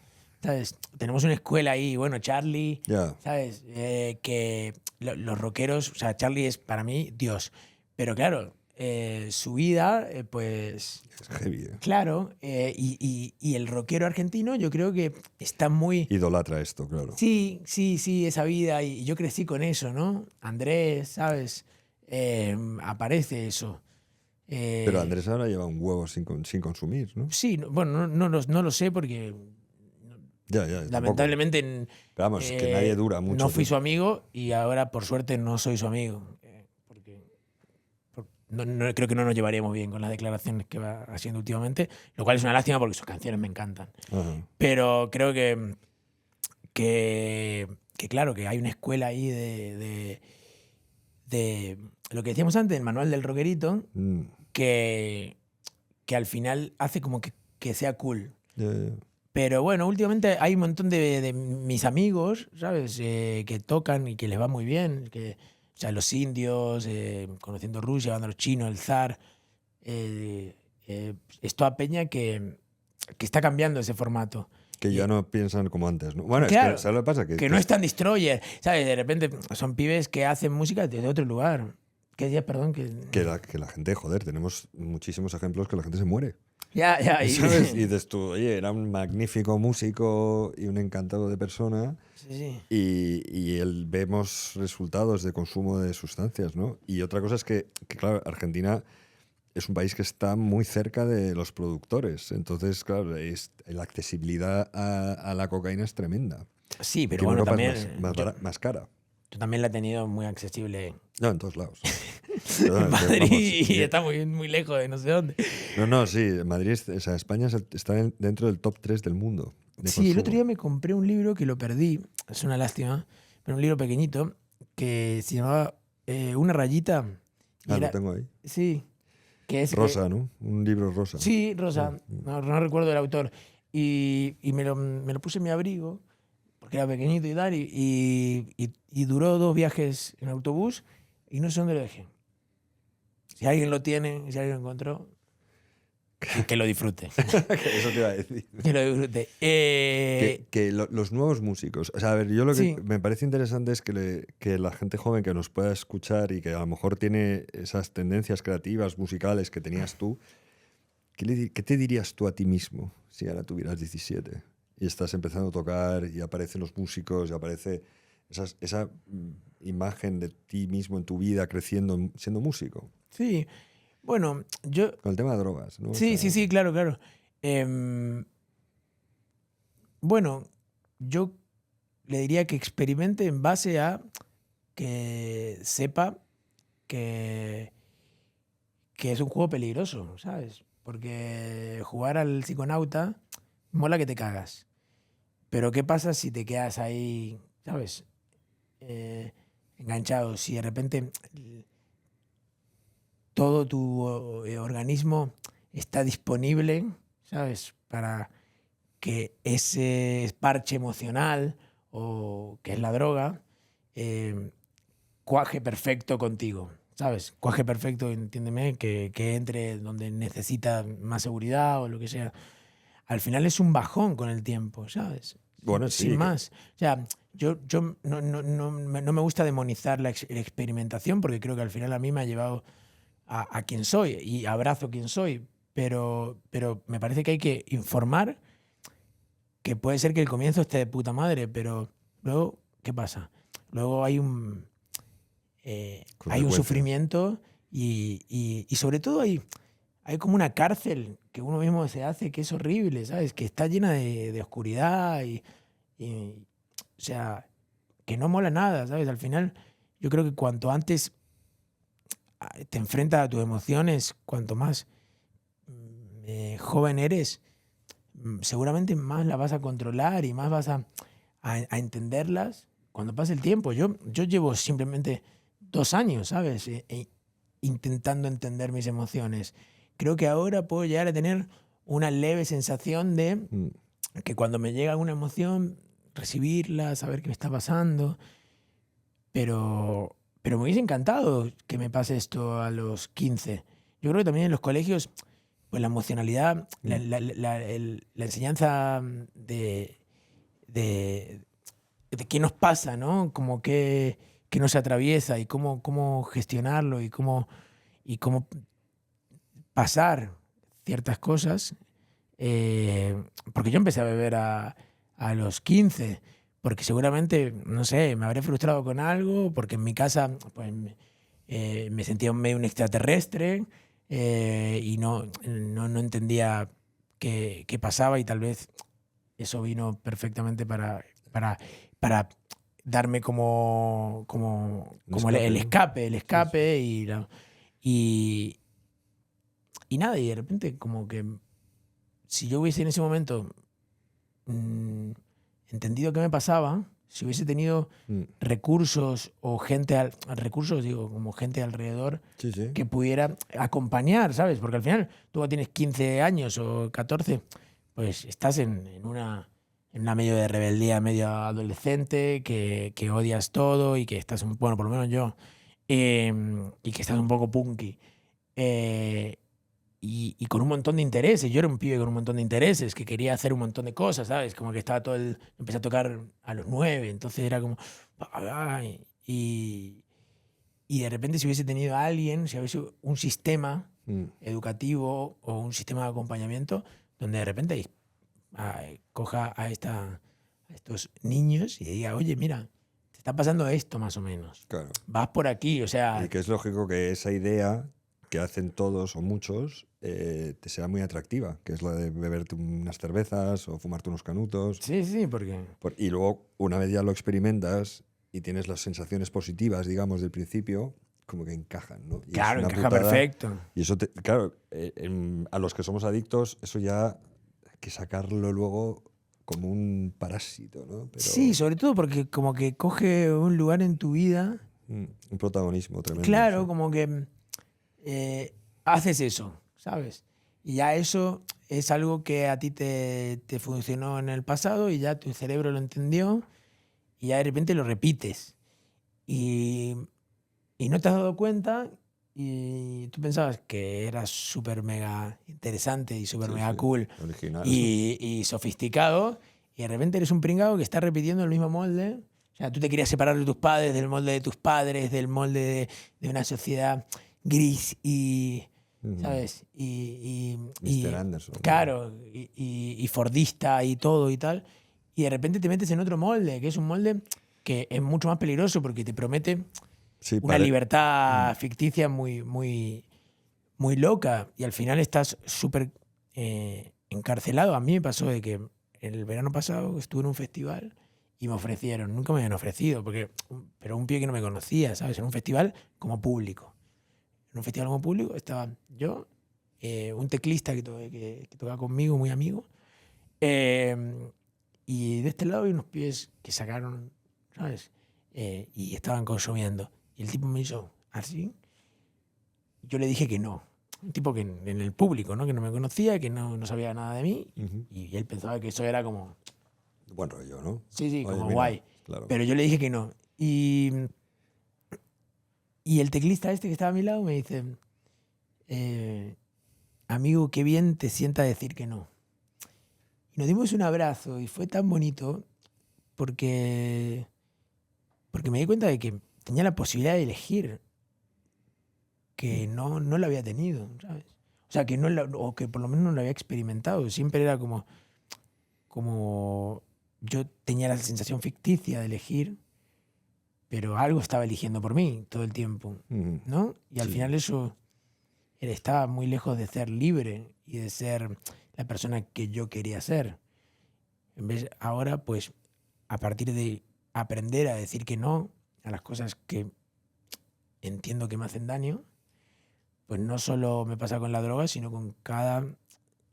¿Sabes? Tenemos una escuela ahí, bueno, Charlie, ¿sabes? Que los rockeros, o sea, Charlie es para mí Dios. Pero claro, su vida, pues... Es heavy, Claro, y el rockero argentino yo creo que está muy... Idolatra esto, claro. Sí, esa vida, y yo crecí con eso, ¿no? Andrés, ¿sabes? Aparece eso. Pero Andrés ahora lleva un huevo sin consumir, ¿no? Sí, bueno, no lo sé porque... Lamentablemente, pero vamos, que nadie dura mucho. No fui su amigo y ahora, por suerte, no soy su amigo. Porque no, creo que no nos llevaríamos bien con las declaraciones que va haciendo últimamente, lo cual es una lástima porque sus canciones me encantan. Ajá. Pero creo que claro, que hay una escuela ahí de lo que decíamos antes, el manual del rockerito, que al final hace como que sea cool. Pero bueno, últimamente hay un montón de mis amigos, ¿sabes? Que tocan y que les va muy bien. O sea, los indios, conociendo Rusia, los chinos, el zar. Es toda peña que está cambiando ese formato. Que ya no piensan como antes, ¿no? Bueno, claro, es que, ¿sabes lo que pasa? Que no es tan destroyer, ¿sabes? De repente son pibes que hacen música desde otro lugar. ¿Qué decías, perdón? Que la gente, joder, tenemos muchísimos ejemplos que la gente se muere. Ya. ¿Sabes? Y dices tú, oye, era un magnífico músico y un encantado de persona. Sí. Y vemos resultados de consumo de sustancias, ¿no? Y otra cosa es que, claro, Argentina es un país que está muy cerca de los productores. Entonces, claro, la accesibilidad a la cocaína es tremenda. Sí, pero que bueno, Europa también. es más cara. Yo también la he tenido muy accesible. No, en todos lados. En Madrid y está muy lejos de no sé dónde. No, sí, Madrid, o sea, España está dentro del top 3 del mundo. Sí, el otro día me compré un libro que lo perdí, es una lástima, pero un libro pequeñito que se llamaba Una rayita. Lo tengo ahí. Sí. Que es rosa, ¿no? Un libro rosa. Sí, rosa. No recuerdo el autor. Y me lo puse en mi abrigo, porque era pequeñito y tal, y duró 2 viajes en autobús y no sé dónde lo dejé. Si alguien lo tiene, si alguien lo encontró, que lo disfrute. Eso te iba a decir. Que lo disfrute. Los nuevos músicos. O sea, a ver, yo lo que me parece interesante es que la gente joven que nos pueda escuchar y que a lo mejor tiene esas tendencias creativas, musicales que tenías tú, ¿qué te dirías tú a ti mismo si ahora tuvieras 17 y estás empezando a tocar y aparecen los músicos y aparece esa imagen de ti mismo en tu vida creciendo siendo músico? Sí. Bueno, yo... Con el tema de drogas, ¿no? Sí, sí, claro. Bueno, yo le diría que experimente en base a que sepa que es un juego peligroso, ¿sabes? Porque jugar al psiconauta mola que te cagas. Pero ¿qué pasa si te quedas ahí, ¿sabes? Enganchado. Si de repente todo tu organismo está disponible, ¿sabes? Para que ese parche emocional, o que es la droga, cuaje perfecto contigo, ¿sabes? Cuaje perfecto, entiéndeme, que entre donde necesita más seguridad o lo que sea. Al final es un bajón con el tiempo, ¿sabes? Bueno, sí. Sin más. O sea, yo no me gusta demonizar la experimentación, porque creo que al final a mí me ha llevado a quien soy y abrazo quien soy, pero me parece que hay que informar, que puede ser que el comienzo esté de puta madre, pero luego, ¿qué pasa? Luego hay un sufrimiento y sobre todo hay como una cárcel que uno mismo se hace, que es horrible, ¿sabes? Que está llena de oscuridad o sea, que no mola nada, ¿sabes? Al final, yo creo que cuanto antes te enfrentas a tus emociones, cuanto más joven eres, seguramente más las vas a controlar y más vas a entenderlas cuando pase el tiempo. Yo llevo simplemente 2 años, ¿sabes? Intentando entender mis emociones. Creo que ahora puedo llegar a tener una leve sensación de que cuando me llega alguna emoción, recibirla, saber qué me está pasando. Pero me hubiese encantado que me pase esto a los 15. Yo creo que también en los colegios, pues la emocionalidad, la enseñanza de qué nos pasa, ¿no? Como que nos atraviesa y cómo gestionarlo y cómo pasar ciertas cosas. Porque yo empecé a beber a los 15, porque seguramente, no sé, me habré frustrado con algo, porque en mi casa pues, me sentía medio un extraterrestre y no entendía qué pasaba, y tal vez eso vino perfectamente para darme como el escape y nada, y de repente como que si yo hubiese en ese momento entendido qué me pasaba, si hubiese tenido recursos o recursos, digo, como gente alrededor que pudiera acompañar, ¿sabes? Porque al final tú cuando tienes 15 años o 14, pues estás en una medio de rebeldía, medio adolescente, que odias todo y que estás, bueno, por lo menos yo, y que estás un poco punky. y con un montón de intereses. Yo era un pibe con un montón de intereses, que quería hacer un montón de cosas, ¿sabes? Como que estaba empecé a tocar a los 9, entonces era como... Y de repente si hubiese tenido a alguien, si hubiese un sistema educativo o un sistema de acompañamiento, donde de repente coja a estos niños y diga, oye, mira, te está pasando esto más o menos. Claro. Vas por aquí, o sea... Y que es lógico que esa idea que hacen todos o muchos te sea muy atractiva, que es la de beberte unas cervezas o fumarte unos canutos. Sí, porque... Y luego, una vez ya lo experimentas y tienes las sensaciones positivas, digamos, del principio, como que encajan, ¿no? Y claro, es una encaja putada. perfecto. Y eso, claro, a los que somos adictos, eso ya hay que sacarlo luego como un parásito, ¿no? Pero, sí, sobre todo porque como que coge un lugar en tu vida. Un protagonismo tremendo. Claro, sí. como que haces eso, ¿sabes? Y ya eso es algo que a ti te funcionó en el pasado y ya tu cerebro lo entendió y ya de repente lo repites. Y no te has dado cuenta y tú pensabas que era súper mega interesante y súper mega cool original. y sofisticado y de repente eres un pringado que está repitiendo el mismo molde. O sea, tú te querías separar de tus padres, del molde de tus padres, del molde de una sociedad gris y... ¿sabes? Mr. Anderson. Claro, y fordista y todo y tal. Y de repente te metes en otro molde, que es un molde que es mucho más peligroso porque te promete una libertad ficticia muy, muy, muy loca. Y al final estás súper encarcelado. A mí me pasó de que el verano pasado estuve en un festival y me ofrecieron, nunca me habían ofrecido, pero un pie que no me conocía, ¿sabes? En un festival como público. En un festival como público estaba yo, un teclista que tocaba conmigo, muy amigo, y de este lado hay unos pies que sacaron, ¿sabes? Y estaban consumiendo. Y el tipo me hizo así. Yo le dije que no. Un tipo que en el público, ¿no? Que no me conocía, que no sabía nada de mí. Y él pensaba que eso era como... Buen rollo, ¿no? Sí, Oye, como mira, guay. Claro. Pero yo le dije que no. Y el teclista este que estaba a mi lado me dice, amigo, qué bien te sienta decir que no. Y nos dimos un abrazo y fue tan bonito porque me di cuenta de que tenía la posibilidad de elegir, que no lo había tenido, ¿sabes? O sea, o que por lo menos no lo había experimentado. Siempre era como yo tenía la sensación ficticia de elegir, pero algo estaba eligiendo por mí todo el tiempo, ¿no? Y al final eso estaba muy lejos de ser libre y de ser la persona que yo quería ser. En vez ahora, pues, a partir de aprender a decir que no a las cosas que entiendo que me hacen daño, pues no solo me pasa con la droga, sino con cada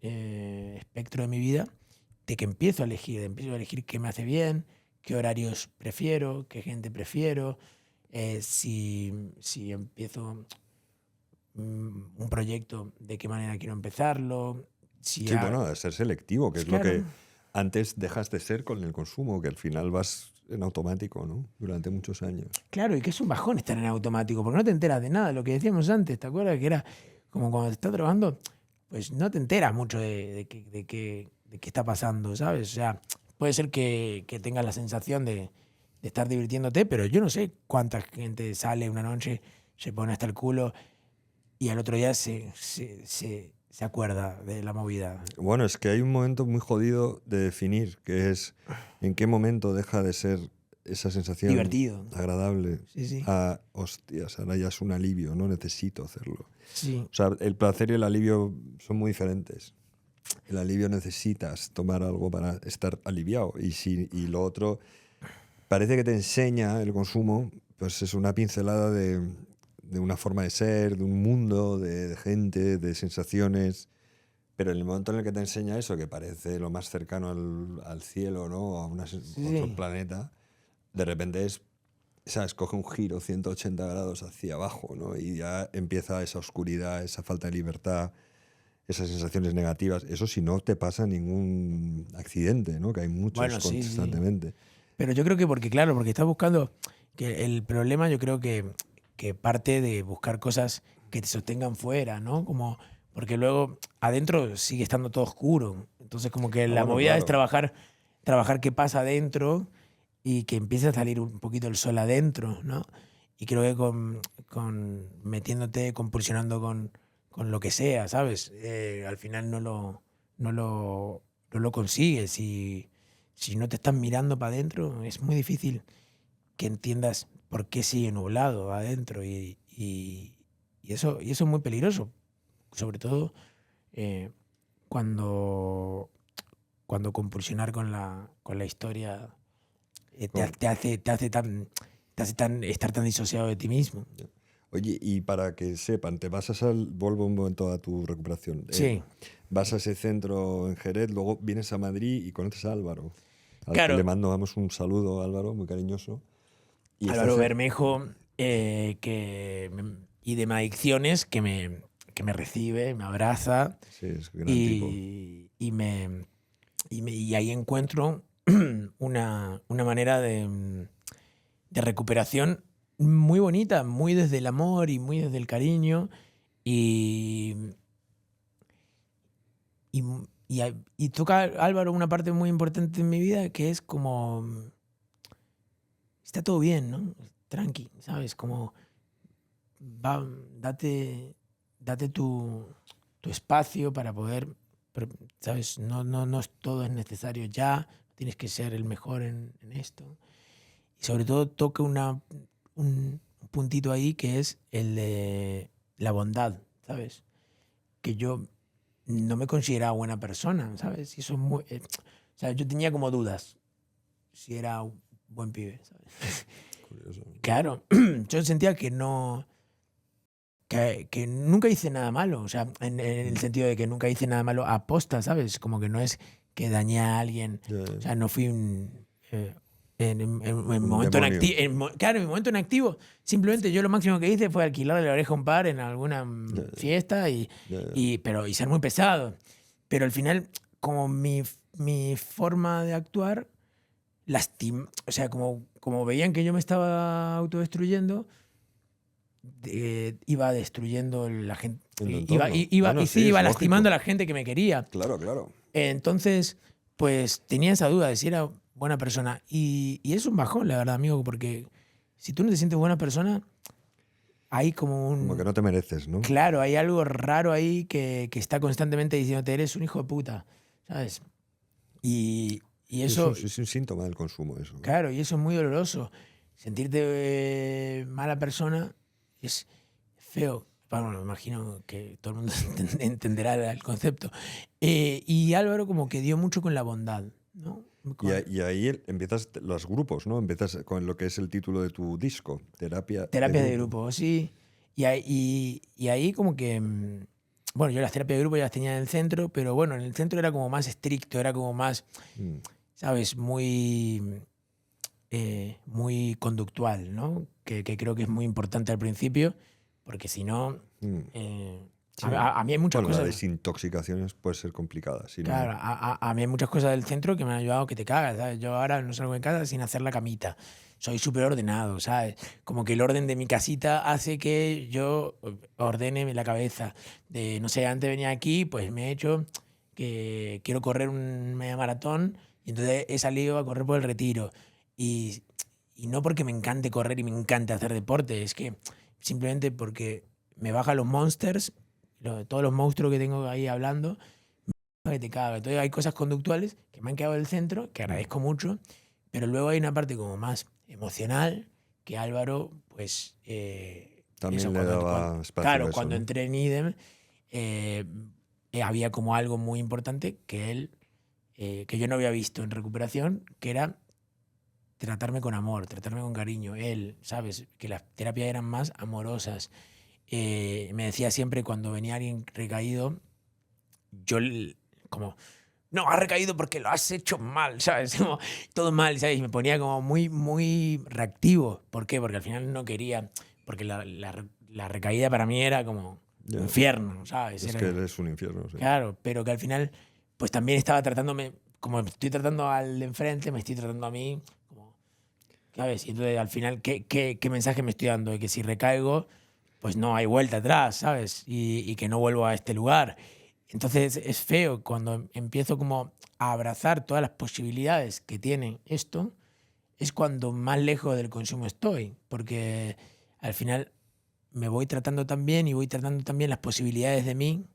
espectro de mi vida, de que empiezo a elegir qué me hace bien, qué horarios prefiero, qué gente prefiero, si empiezo un proyecto, de qué manera quiero empezarlo. Bueno, ser selectivo, que es claro. lo que antes dejas de ser con el consumo, que al final vas en automático, ¿no? Durante muchos años. Claro, y que es un bajón estar en automático, porque no te enteras de nada. Lo que decíamos antes, ¿te acuerdas? Que era como cuando te estás trabajando, pues no te enteras mucho de qué está pasando, ¿sabes? O sea, puede ser que tengas la sensación de estar divirtiéndote, pero yo no sé cuánta gente sale una noche, se pone hasta el culo y al otro día se acuerda de la movida. Bueno, es que hay un momento muy jodido de definir, que es en qué momento deja de ser esa sensación divertido, agradable sí. a, hostias, ahora ya es un alivio, no necesito hacerlo. Sí. O sea, el placer y el alivio son muy diferentes. El alivio necesitas tomar algo para estar aliviado y lo otro parece que te enseña el consumo, pues es una pincelada de una forma de ser, de un mundo, de gente, de sensaciones. Pero en el momento en el que te enseña eso, que parece lo más cercano al cielo, ¿no? A otro planeta, de repente coge un giro 180 grados hacia abajo, ¿no? Y ya empieza esa oscuridad, esa falta de libertad, esas sensaciones negativas. Eso si no te pasa ningún accidente, ¿no? Que hay muchos constantemente. Sí. Pero yo creo que porque estás buscando... que el problema yo creo que parte de buscar cosas que te sostengan fuera, ¿no? Como, porque luego adentro sigue estando todo oscuro. Entonces como que la bueno, movida es claro. trabajar qué pasa adentro y que empiece a salir un poquito el sol adentro, ¿no? Y creo que con metiéndote, compulsionando con lo que sea, ¿sabes? Al final no lo consigues. Y si no te están mirando para adentro, es muy difícil que entiendas por qué sigue nublado adentro. Y eso es muy peligroso, sobre todo eh, cuando, cuando compulsionar con la historia Con- te hace estar tan disociado de ti mismo. Oye, y para que sepan, te vas al... Vuelvo un momento a tu recuperación. Sí, Vas a ese centro en Jerez, luego vienes a Madrid y conoces a Álvaro, al que le claro, mandamos un saludo, Álvaro, muy cariñoso. Y Álvaro estás en... Bermejo y de Adicciones que me recibe, me abraza Sí, es un gran tipo. y ahí encuentro una manera de recuperación muy bonita, muy desde el amor y muy desde el cariño. Y, y, y toca Álvaro una parte muy importante en mi vida que es como, está todo bien, ¿no? Tranqui, ¿sabes? Como, va, date, date tu espacio para poder, ¿sabes? No todo es necesario ya, tienes que ser el mejor en esto. Y sobre todo toca un puntito ahí que es el de la bondad, ¿sabes? Que yo no me consideraba buena persona, ¿sabes? Y eso es o sea, yo tenía como dudas si era un buen pibe, ¿sabes? Curioso. Claro, yo sentía que no, que nunca hice nada malo, o sea, en el Mm. sentido de que nunca hice nada malo a posta, ¿sabes? Como que no es que dañé a alguien, Ya, o sea, no fui en un momento demonio. claro, en mi momento en activo, simplemente yo lo máximo que hice fue alquilarle la oreja a un par en alguna Ya, fiesta ya, ya. y ser muy pesado. Pero al final, como mi forma de actuar, o sea, como veían que yo me estaba autodestruyendo, iba destruyendo la gente, En tu entorno. y Bueno, sí, sí, es iba lastimando lógico. a la gente que me quería. Claro, claro. Entonces, pues tenía esa duda de si era buena persona. Y es un bajón, la verdad, amigo, porque si tú no te sientes buena persona, hay como Como que no un... te mereces, ¿no? Claro, hay algo raro ahí que está constantemente diciéndote, eres un hijo de puta, ¿sabes? Y Sí, eso, es un síntoma del consumo, eso. claro, y eso es muy doloroso. Sentirte mala persona es feo. Bueno, me imagino que todo el mundo entenderá el concepto. Y Álvaro como que dio mucho con la bondad, ¿no? Y ahí empiezas los grupos, ¿no? Empiezas con lo que es el título de tu disco, Terapia de Terapias de Grupo. grupo, sí. Y ahí como que... Bueno, yo las terapias de grupo ya las tenía en el centro, pero bueno, en el centro era como más estricto, era como más, Mm, ¿sabes? Muy conductual, ¿no? Que creo que es muy importante al principio, porque si no, mm. eh, a, Sí. a mí hay muchas Bueno, la cosas, desintoxicación puede ser complicada, si claro, no... a mí hay muchas cosas del centro que me han ayudado que te cagas, ¿sabes? Yo ahora no salgo de casa sin hacer la camita. Soy súper ordenado, ¿sabes? Como que el orden de mi casita hace que yo ordene la cabeza. No sé, antes venía aquí, pues me he hecho que quiero correr un media maratón y entonces he salido a correr por el Retiro. Y, y no porque me encante correr y me encante hacer deporte, es que simplemente porque me bajan los monsters, todos los monstruos que tengo ahí hablando que te caga. Entonces hay cosas conductuales que me han quedado del centro, que Mm. agradezco mucho, pero luego hay una parte como más emocional que Álvaro, pues eso, También le daba espacio a claro, eso, cuando ¿no? entré en IDEM, eh, había como algo muy importante que él, que yo no había visto en recuperación, que era tratarme con amor, tratarme con cariño. Él, ¿sabes? Que las terapias eran más amorosas. Me decía siempre cuando venía alguien recaído, yo como no, has recaído porque lo has hecho mal, ¿sabes? Como, todo mal, ¿sabes? Y me ponía como muy, muy reactivo. ¿Por qué? Porque al final no quería, porque la recaída para mí era como un Ya. infierno, ¿sabes? Es Era que es un infierno, sí. claro, pero que al final, pues también estaba tratándome, como estoy tratando al de enfrente, me estoy tratando a mí, como, ¿sabes? Y entonces al final, ¿qué mensaje me estoy dando? De que si recaigo, pues no hay vuelta atrás, ¿sabes? Y que no vuelvo a este lugar. Entonces es feo cuando empiezo como a abrazar todas las posibilidades que tiene esto, es cuando más lejos del consumo estoy, porque al final me voy tratando también y voy tratando también las posibilidades de mí,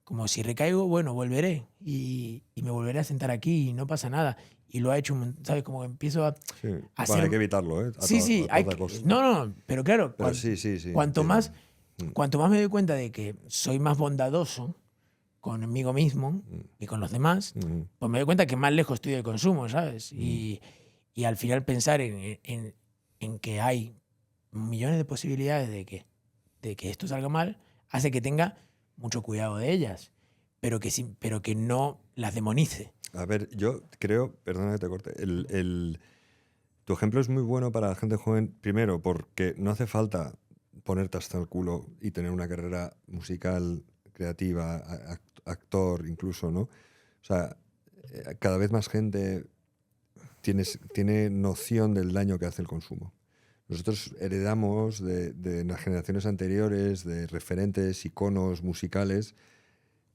como si recaigo, bueno, volveré y me volveré a sentar aquí y no pasa nada. Y lo ha hecho, ¿sabes? Como que empiezo a Sí. Bueno, ser... hay que evitarlo, ¿eh? Sí, sí, A toda costa. no, no, pero claro, Pero sí, sí, sí, cuanto entiendo. más, cuanto más me doy cuenta de que soy más bondadoso conmigo mismo y con los demás, pues me doy cuenta que más lejos estoy del consumo, ¿sabes? Y al final pensar en que hay millones de posibilidades de que esto salga mal, hace que tenga mucho cuidado de ellas, pero que no las demonice. A ver, yo creo, perdona que te corte, tu ejemplo es muy bueno para la gente joven, primero, porque no hace falta ponerte hasta el culo y tener una carrera musical, creativa, actor incluso, ¿no? O sea, cada vez más gente tiene noción del daño que hace el consumo. Nosotros heredamos de las generaciones anteriores, de referentes, iconos musicales,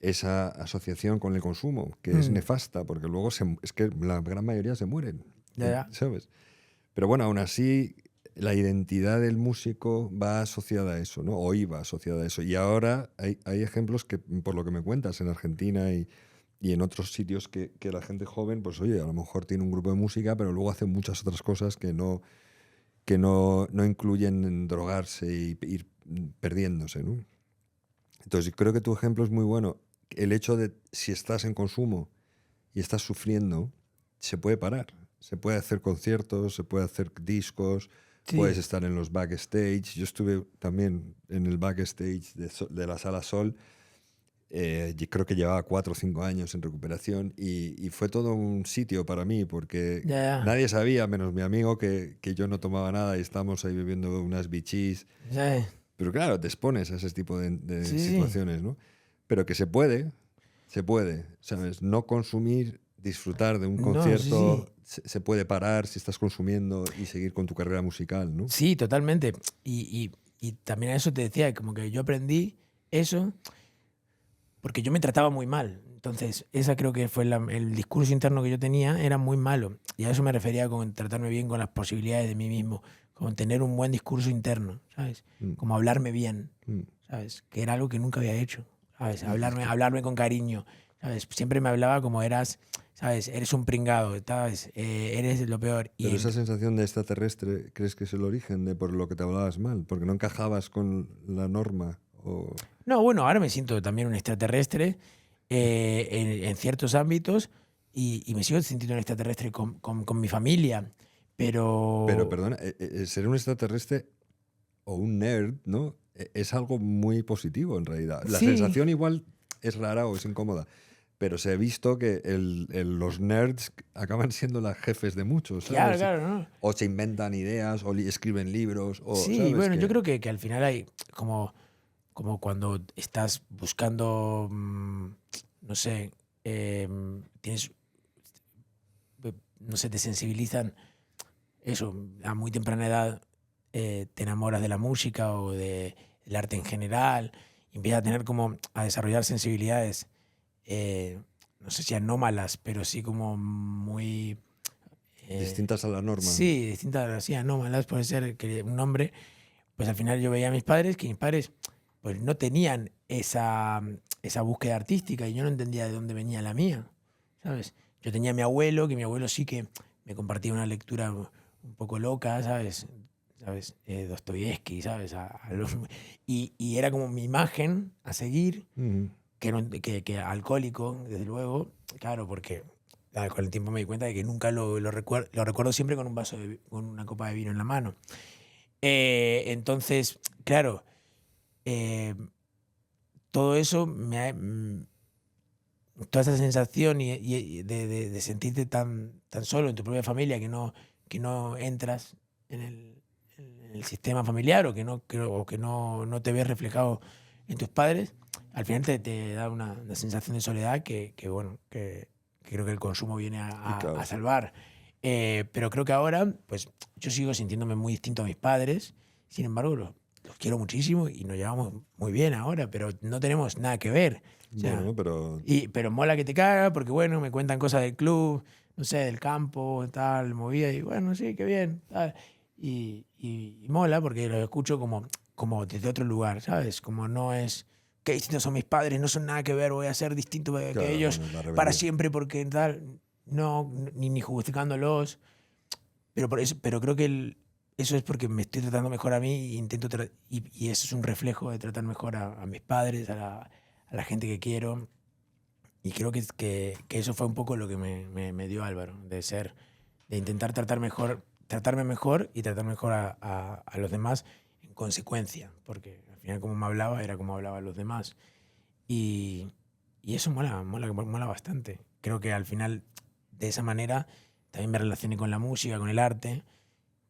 esa asociación con el consumo, que es nefasta, porque luego es que la gran mayoría se mueren, Ya. ¿sabes? Pero bueno, aún así, la identidad del músico va asociada a eso, ¿no? O iba asociada a eso. Y ahora hay ejemplos que, por lo que me cuentas, en Argentina y en otros sitios que la gente joven, pues oye, a lo mejor tiene un grupo de música, pero luego hace muchas otras cosas que no incluyen en drogarse y ir perdiéndose, ¿no? Entonces, creo que tu ejemplo es muy bueno. El hecho de si estás en consumo y estás sufriendo, se puede parar. Se puede hacer conciertos, se puede hacer discos, puedes Sí, estar en los backstage. Yo estuve también en el backstage de la Sala Sol. Yo creo que llevaba 4 o 5 años en recuperación y fue todo un sitio para mí porque ya, nadie sabía, menos mi amigo, que yo no tomaba nada y estábamos ahí bebiendo unas bichis. ya. Pero claro, te expones a ese tipo de Sí, sí. situaciones, ¿no? Pero que se puede, ¿sabes? No consumir, disfrutar de un No, sí, sí. concierto, se puede parar si estás consumiendo y seguir con tu carrera musical, ¿no? Sí, totalmente. Y también a eso te decía, como que yo aprendí eso porque yo me trataba muy mal. Entonces, esa creo que fue el discurso interno que yo tenía, era muy malo. Y a eso me refería con tratarme bien con las posibilidades de mí mismo, con tener un buen discurso interno, ¿sabes? Mm, Como hablarme bien, mm. ¿sabes? Que era algo que nunca había hecho, ¿sabes? Y Hablarme con cariño, ¿sabes? Siempre me hablaba como eras, ¿sabes? Eres un pringado, ¿sabes? Eres lo peor. pero esa sensación de extraterrestre, ¿crees que es el origen de por lo que te hablabas mal? Porque no encajabas con la norma. O... No, bueno, ahora me siento también un extraterrestre en ciertos ámbitos y me sigo sintiendo un extraterrestre con mi familia, Pero, pero perdona, ser un extraterrestre o un nerd, ¿no? Es algo muy positivo en realidad. La sí, sensación igual es rara o es incómoda, pero se ha visto que los nerds acaban siendo las jefes de muchos, claro, ¿sabes? claro, ¿no? O se inventan ideas, o escriben libros, o, Sí, ¿sabes? bueno, yo creo que al final hay como cuando estás buscando, no sé, tienes, no sé, te sensibilizan eso, a muy temprana edad te enamoras de la música o del arte en general, y empiezas a tener como a desarrollar sensibilidades, no sé si anómalas, pero sí como muy, Distintas a la norma. sí, distintas, sí, anómalas, puede ser que un nombre, pues al final yo veía a mis padres, que mis padres pues no tenían esa búsqueda artística y yo no entendía de dónde venía la mía, ¿sabes? Yo tenía a mi abuelo, que mi abuelo sí que me compartía una lectura un poco loca, ¿sabes? ¿Sabes? Dostoyevsky, ¿sabes? Y era como mi imagen a seguir, Ujú. que alcohólico, desde luego, claro, porque con el tiempo me di cuenta de que nunca lo recuerdo siempre con un vaso, con una copa de vino en la mano. Entonces, claro, eh, todo eso toda esa sensación de sentirte tan solo en tu propia familia que no entras en el sistema familiar o o que no te ves reflejado en tus padres, al final te da una sensación de soledad bueno, que creo que el consumo viene Y a claro, salvar. Pero creo que ahora, pues yo sigo sintiéndome muy distinto a mis padres, sin embargo, los quiero muchísimo y nos llevamos muy bien ahora, pero no tenemos nada que ver. O sea, bueno, pero... pero mola que te caga porque, bueno, me cuentan cosas del club, no sé, del campo, tal, movida, y bueno, sí, qué bien, tal. Y mola porque lo escucho como desde otro lugar, ¿sabes? Como no es, qué distintos son mis padres, no son nada que ver, voy a ser distinto que ellos para siempre porque tal, no, ni justificándolos. Pero creo que eso es porque me estoy tratando mejor a mí y intento y eso es un reflejo de tratar mejor a mis padres, a la gente que quiero. Y creo que eso fue un poco lo que me dio Álvaro, de intentar tratarme mejor y tratar mejor a los demás en consecuencia, porque al final como me hablaba era como hablaba a los demás. Y eso mola bastante. Creo que al final de esa manera también me relacioné con la música, con el arte,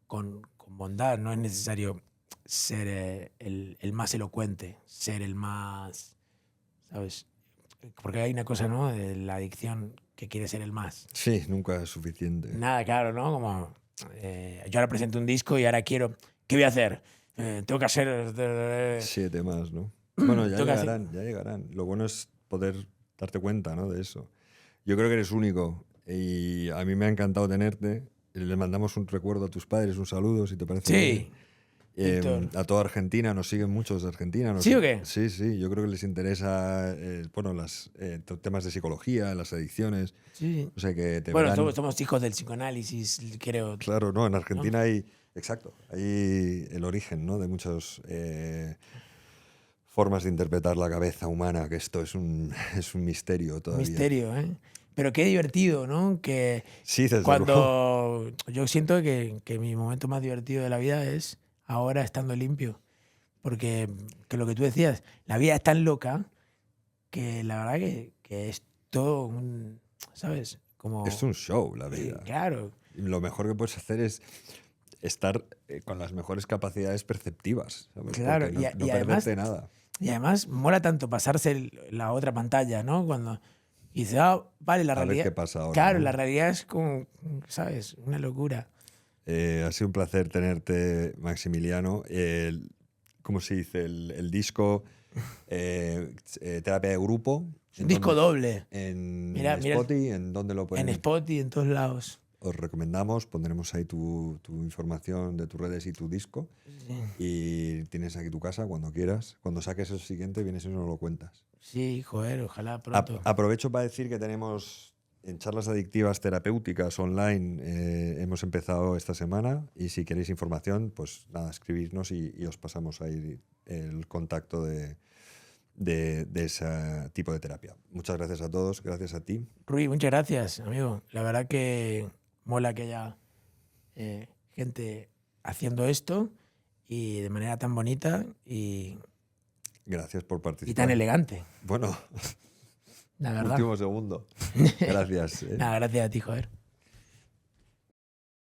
con bondad. No es necesario ser el más elocuente, ser el más, ¿sabes? Porque hay una cosa, ¿no? De la adicción que quiere ser el más. Sí, nunca es suficiente. Nada, claro, ¿no? Como yo ahora presento un disco y ahora quiero... ¿Qué voy a hacer? Tengo que hacer... 7 más, ¿no? Bueno, ya llegarán. Lo bueno es poder darte cuenta, ¿no? De eso. Yo creo que eres único y a mí me ha encantado tenerte. Le mandamos un recuerdo a tus padres, un saludo, si te parece. Sí. A toda Argentina, nos siguen muchos de Argentina. ¿Sí o qué? Sí, yo creo que les interesa los temas de psicología, las adicciones. Sí. O sea que somos hijos del psicoanálisis, creo. Claro, no, en Argentina hay el origen, ¿no? De muchas formas de interpretar la cabeza humana, que esto es un misterio todavía. Misterio, ¿eh? Pero qué divertido, ¿no? Que sí, desde cuando luego. Yo siento que mi momento más divertido de la vida es ahora estando limpio. Porque que lo que tú decías, la vida es tan loca que la verdad que es todo un, ¿sabes? Como, es un show la vida. Claro. Y lo mejor que puedes hacer es estar con las mejores capacidades perceptivas, ¿sabes? Claro, no y perderte además, nada. Y además mola tanto pasarse la otra pantalla, ¿no? Cuando dices, vale, la realidad... A ver qué pasa ahora. Claro, ¿no? La realidad es como, ¿sabes? Una locura. Ha sido un placer tenerte, Maximiliano. ¿Cómo se dice? El disco Terapia de Grupo. Un disco doble. En Spotify, ¿en dónde lo pueden? En Spotify, en todos lados. Os recomendamos, pondremos ahí tu información de tus redes y tu disco. Sí. Y tienes aquí tu casa cuando quieras. Cuando saques el siguiente, vienes y nos lo cuentas. Sí, joder, ojalá pronto. Aprovecho para decir que tenemos en charlas adictivas terapéuticas online, hemos empezado esta semana, y si queréis información, pues nada, escribirnos y os pasamos ahí el contacto de ese tipo de terapia. Muchas gracias a todos, gracias a ti. Rui, muchas gracias, amigo. La verdad que mola que haya gente haciendo esto y de manera tan bonita y... Gracias por participar. Y tan elegante. Bueno, la verdad. Último segundo. Gracias. Nada, gracias a ti, joder.